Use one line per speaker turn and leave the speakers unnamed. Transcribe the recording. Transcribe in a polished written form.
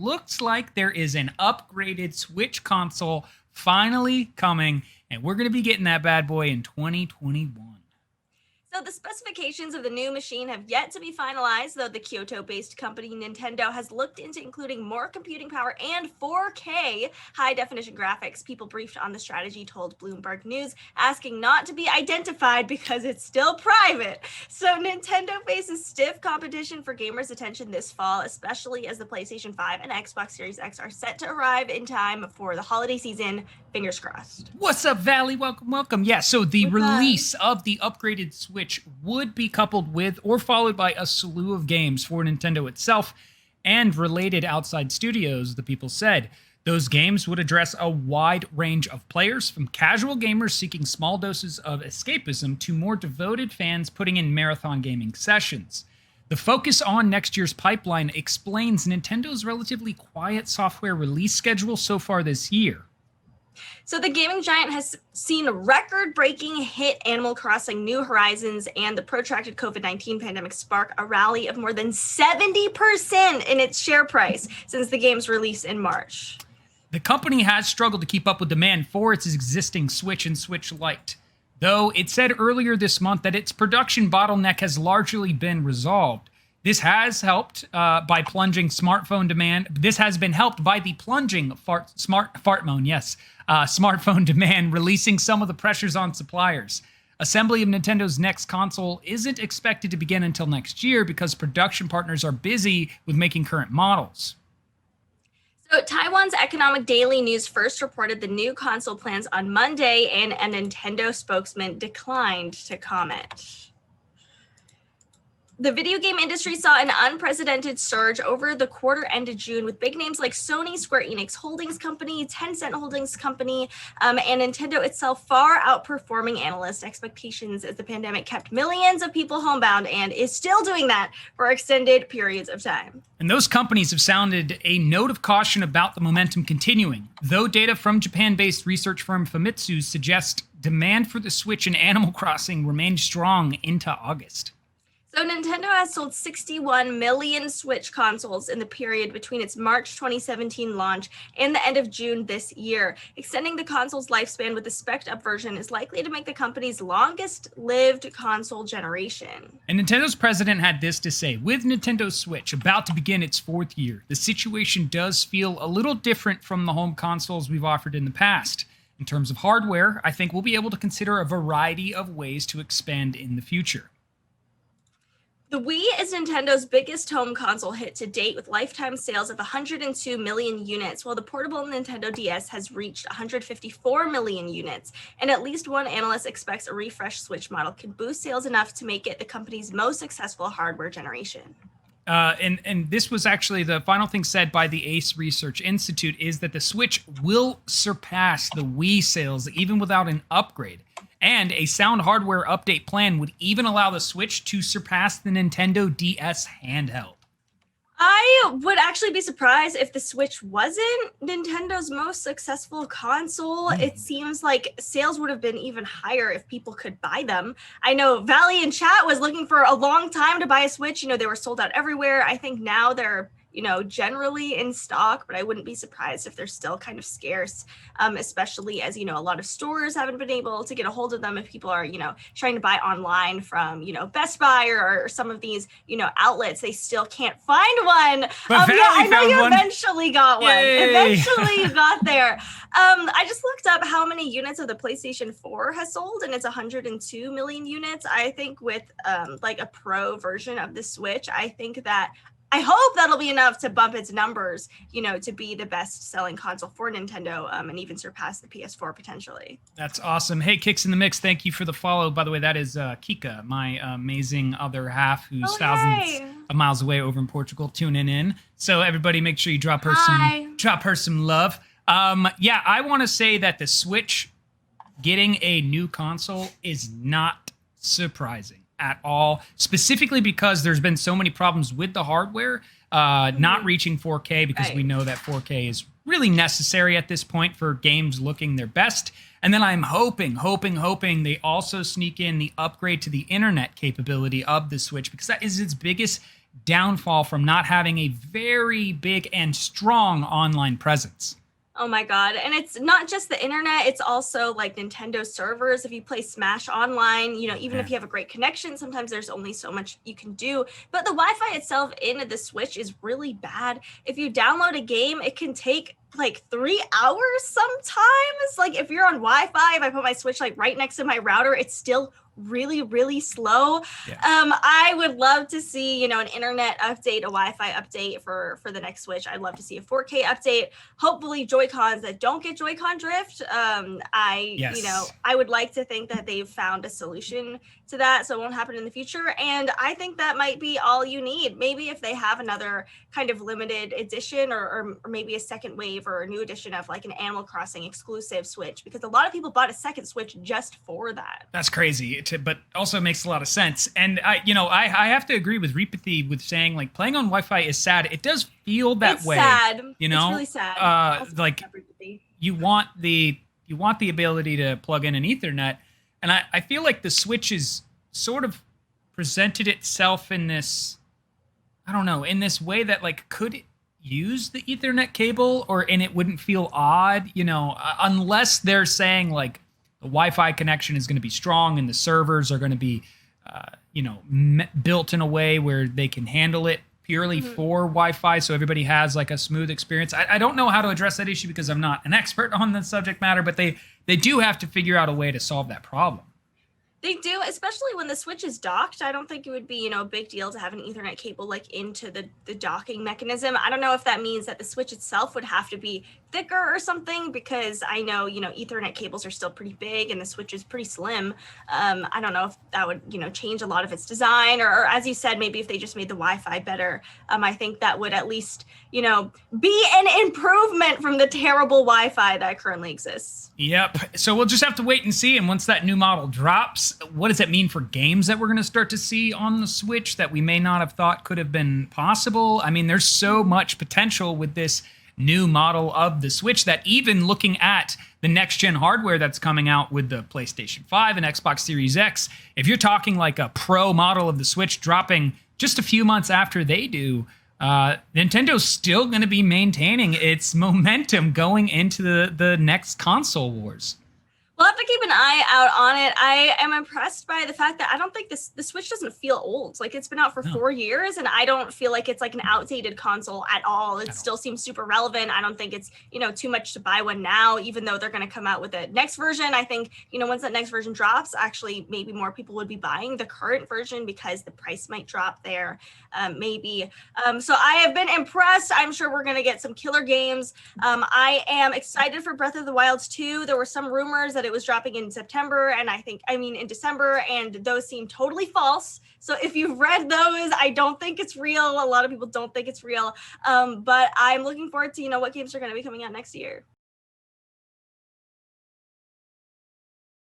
looks like there is an upgraded Switch console finally coming, and we're going to be getting that bad boy in 2021.
So the specifications of the new machine have yet to be finalized, though the Kyoto-based company Nintendo has looked into including more computing power and 4K high-definition graphics. People briefed on the strategy told Bloomberg News, asking not to be identified because it's still private. So Nintendo faces stiff competition for gamers' attention this fall, especially as the PlayStation 5 and Xbox Series X are set to arrive in time for the holiday season. Fingers crossed.
What's up, Valley? Welcome, welcome. Yeah, so the release of the upgraded Switch would be coupled with or followed by a slew of games for Nintendo itself and related outside studios, the people said. Those games would address a wide range of players, from casual gamers seeking small doses of escapism to more devoted fans putting in marathon gaming sessions. The focus on next year's pipeline explains Nintendo's relatively quiet software release schedule so far this year.
So the gaming giant has seen record-breaking hit Animal Crossing New Horizons, and the protracted COVID-19 pandemic spark a rally of more than 70% in its share price since the game's release in March.
The company has struggled to keep up with demand for its existing Switch and Switch Lite, though it said earlier this month that its production bottleneck has largely been resolved. This has helped by plunging smartphone demand. This has been helped by the plunging smartphone demand, releasing some of the pressures on suppliers. Assembly of Nintendo's next console isn't expected to begin until next year because production partners are busy with making current models.
So Taiwan's Economic Daily News first reported the new console plans on Monday, and a Nintendo spokesman declined to comment. The video game industry saw an unprecedented surge over the quarter ended June, with big names like Sony, Square Enix Holdings Company, Tencent Holdings Company, and Nintendo itself far outperforming analyst expectations as the pandemic kept millions of people homebound and is still doing that for extended periods of time.
And those companies have sounded a note of caution about the momentum continuing, though data from Japan-based research firm Famitsu suggests demand for the Switch and Animal Crossing remained strong into August.
So Nintendo has sold 61 million Switch consoles in the period between its March 2017 launch and the end of June this year. Extending the console's lifespan with the spec'd-up version is likely to make the company's longest-lived console generation.
And Nintendo's president had this to say: with Nintendo Switch about to begin its fourth year, the situation does feel a little different from the home consoles we've offered in the past. In terms of hardware, I think we'll be able to consider a variety of ways to expand in the future.
The Wii is Nintendo's biggest home console hit to date, with lifetime sales of 102 million units, while the portable Nintendo DS has reached 154 million units. And at least one analyst expects a refreshed Switch model could boost sales enough to make it the company's most successful hardware generation.
And this was actually the final thing said by the ACE Research Institute, is that the Switch will surpass the Wii sales even without an upgrade. And a sound hardware update plan would even allow the Switch to surpass the Nintendo DS handheld.
I would actually be surprised if the Switch wasn't Nintendo's most successful console. It seems like sales would have been even higher if people could buy them. I know Valley in chat was looking for a long time to buy a Switch. They were sold out everywhere. I think now they're generally in stock, but I wouldn't be surprised if they're still kind of scarce, especially as, a lot of stores haven't been able to get a hold of them. If people are, trying to buy online from, Best Buy or some of these, outlets, they still can't find one. I know you eventually got one.
Yay.
Eventually you got there. I just looked up how many units of the PlayStation 4 has sold, and it's 102 million units. I think with like a pro version of the Switch, I hope that'll be enough to bump its numbers, to be the best-selling console for Nintendo, and even surpass the PS4 potentially.
That's awesome. Hey, Kicks in the Mix, thank you for the follow. By the way, that is Kika, my amazing other half, who's thousands of miles away over in Portugal, tuning in. So everybody, make sure you drop her some love. I want to say that the Switch getting a new console is not surprising at all, specifically because there's been so many problems with the hardware not reaching 4K, because we know that 4K is really necessary at this point for games looking their best. And then I'm hoping they also sneak in the upgrade to the internet capability of the Switch, because that is its biggest downfall from not having a very big and strong online presence.
Oh my God. And it's not just the internet, it's also like Nintendo servers. If you play Smash online, even if you have a great connection, sometimes there's only so much you can do. But the Wi-Fi itself in the Switch is really bad. If you download a game, it can take like 3 hours sometimes. Like if you're on Wi-Fi, if I put my Switch like right next to my router, it's still really, really slow.
Yeah.
I would love to see, an internet update, a Wi-Fi update for the next Switch. I'd love to see a 4K update. Hopefully Joy-Cons that don't get Joy-Con drift. I would like to think that they've found a solution to that so it won't happen in the future. And I think that might be all you need. Maybe if they have another kind of limited edition or maybe a second wave or a new edition of like an Animal Crossing exclusive Switch, because a lot of people bought a second Switch just for that.
That's crazy, but also makes a lot of sense. And I have to agree with Repathy with saying like playing on Wi-Fi is sad. It does feel that way.
It's sad.
It's
really sad.
Like you want the ability to plug in an Ethernet, and I feel like the Switch is sort of presented itself in this, I don't know, in this way that like could it use the Ethernet cable and it wouldn't feel odd, unless they're saying like the Wi-Fi connection is going to be strong and the servers are going to be, built in a way where they can handle it purely for Wi-Fi, so everybody has like a smooth experience. I don't know how to address that issue because I'm not an expert on the subject matter, but they do have to figure out a way to solve that problem.
They do, especially when the Switch is docked. I don't think it would be, a big deal to have an Ethernet cable like into the docking mechanism. I don't know if that means that the Switch itself would have to be thicker or something, because I know, Ethernet cables are still pretty big and the Switch is pretty slim. I don't know if that would, change a lot of its design or as you said, maybe if they just made the Wi-Fi better. I think that would at least, be an improvement from the terrible Wi-Fi that currently exists.
Yep. So we'll just have to wait and see. And once that new model drops, what does that mean for games that we're going to start to see on the Switch that we may not have thought could have been possible? I mean, there's so much potential with this new model of the Switch that even looking at the next-gen hardware that's coming out with the PlayStation 5 and Xbox Series X, if you're talking like a pro model of the Switch dropping just a few months after they do, Nintendo's still going to be maintaining its momentum going into the next console wars.
We'll have to keep an eye out on it. I am impressed by the fact that I don't think the Switch doesn't feel old. Like it's been out for 4 years and I don't feel like it's like an outdated console at all. It still seems super relevant. I don't think it's, too much to buy one now, even though they're going to come out with the next version. I think, once that next version drops, actually maybe more people would be buying the current version because the price might drop there. Maybe. So I have been impressed. I'm sure we're going to get some killer games. I am excited for Breath of the Wild 2. There were some rumors that it was dropping in September and in December, and those seem totally false. So if you've read those, I don't think it's real. A lot of people don't think it's real. But I'm looking forward to, what games are going to be coming out next year.